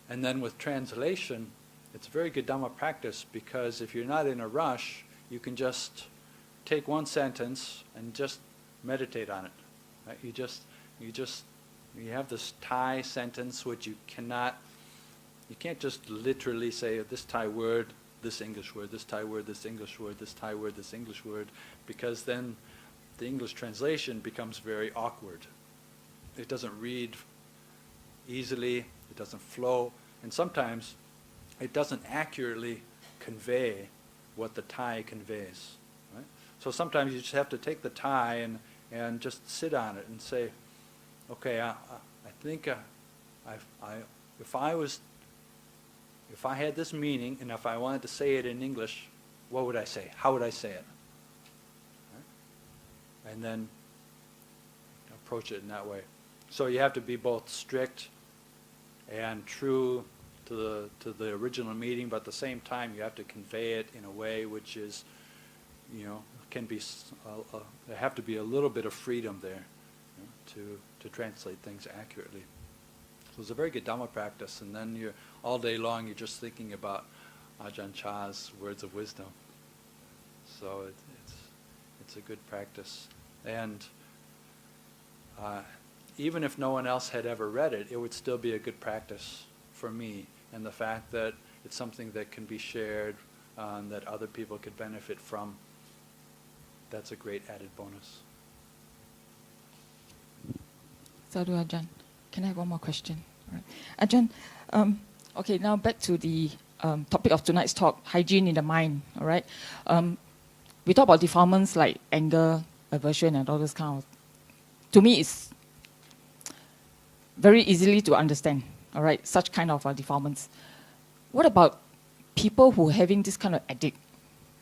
And then with translation, it's a very good Dhamma practice, because if you're not in a rush, you can just take one sentence and just meditate on it. Right? You have this Thai sentence which you can't just literally say this Thai word, this English word, this Thai word, this English word, this Thai word, this English word, because then the English translation becomes very awkward. It doesn't read easily, it doesn't flow, and sometimes it doesn't accurately convey what the Thai conveys. Right? So sometimes you just have to take the Thai and just sit on it and say, okay, I think if I had this meaning and if I wanted to say it in English, what would I say? How would I say it? Right? And then approach it in that way. So you have to be both strict and true to the original meaning, but at the same time you have to convey it in a way which is, can be, there have to be a little bit of freedom there, to translate things accurately. So it's a very good Dhamma practice, and then all day long you're just thinking about Ajahn Chah's words of wisdom. So it's a good practice. And even if no one else had ever read it, it would still be a good practice for me. And the fact that it's something that can be shared, that other people could benefit from, that's a great added bonus. Sadhu Ajahn. Can I have one more question? All right. Ajahn, okay, now back to the topic of tonight's talk, hygiene in the mind, all right? We talk about defilements like anger, aversion, and all this kind of... To me, it's very easily to understand, all right, such kind of defilements. What about people who are having this kind of addict?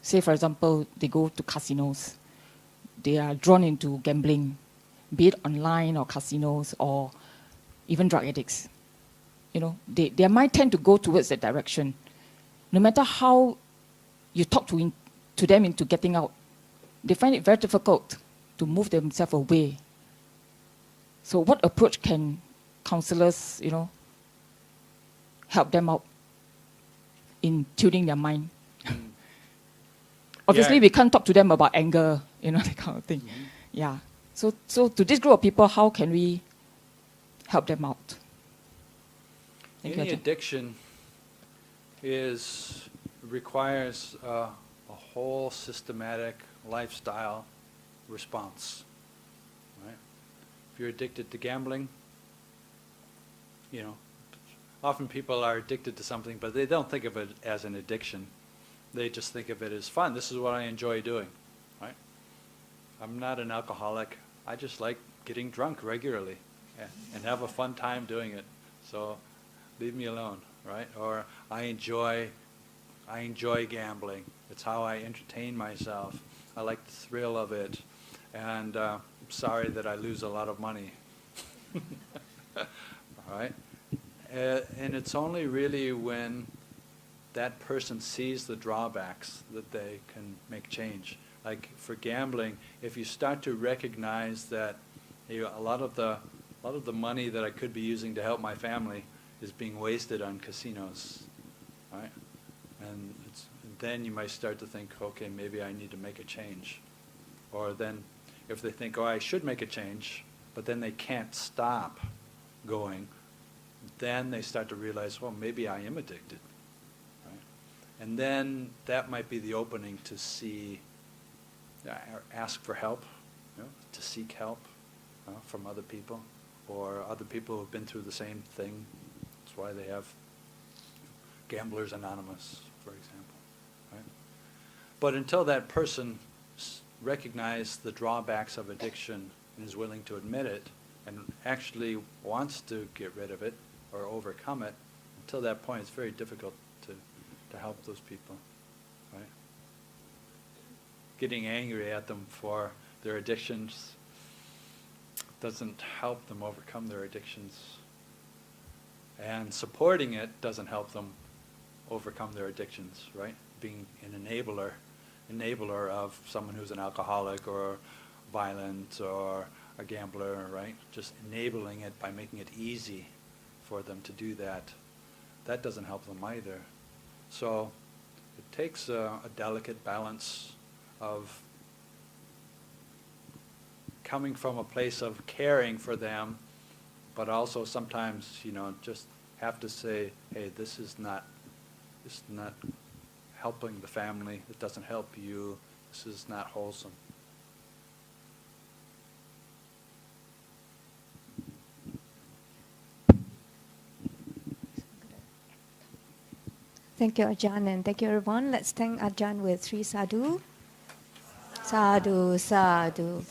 Say, for example, they go to casinos. They are drawn into gambling, be it online or casinos or even drug addicts. Their mind tend to go towards that direction. No matter how you talk to them into getting out, they find it very difficult to move themselves away. So what approach can counselors, help them out in tuning their mind? Obviously, we can't talk to them about anger, that kind of thing. Mm-hmm. Yeah. So to this group of people, how can we help them out? Any addiction requires a whole systematic lifestyle response. Right? If you're addicted to gambling, often people are addicted to something, but they don't think of it as an addiction. They just think of it as fun. This is what I enjoy doing. Right? I'm not an alcoholic. I just like getting drunk regularly and have a fun time doing it. So leave me alone, right? Or I enjoy gambling. It's how I entertain myself. I like the thrill of it. And I'm sorry that I lose a lot of money. All right? And it's only really when that person sees the drawbacks that they can make change. Like for gambling, if you start to recognize that a lot of the money that I could be using to help my family is being wasted on casinos, right? And then you might start to think, okay, maybe I need to make a change. Or then if they think, I should make a change, but then they can't stop going, then they start to realize, well, maybe I am addicted. Right? And then that might be the opening to ask for help, to seek help from other people, or other people who have been through the same thing. That's why they have Gamblers Anonymous, for example. Right? But until that person recognizes the drawbacks of addiction and is willing to admit it and actually wants to get rid of it or overcome it, until that point it's very difficult to help those people. Right? Getting angry at them for their addictions doesn't help them overcome their addictions. And supporting it doesn't help them overcome their addictions, right? Being an enabler of someone who's an alcoholic or violent or a gambler, right? Just enabling it by making it easy for them to do that that doesn't help them either. So it takes a delicate balance of coming from a place of caring for them, but also sometimes, just have to say, hey, this is not helping the family. It doesn't help you. This is not wholesome. Thank you, Ajahn, and thank you, everyone. Let's thank Ajahn with 3 sadhu. Sadhu, sadhu.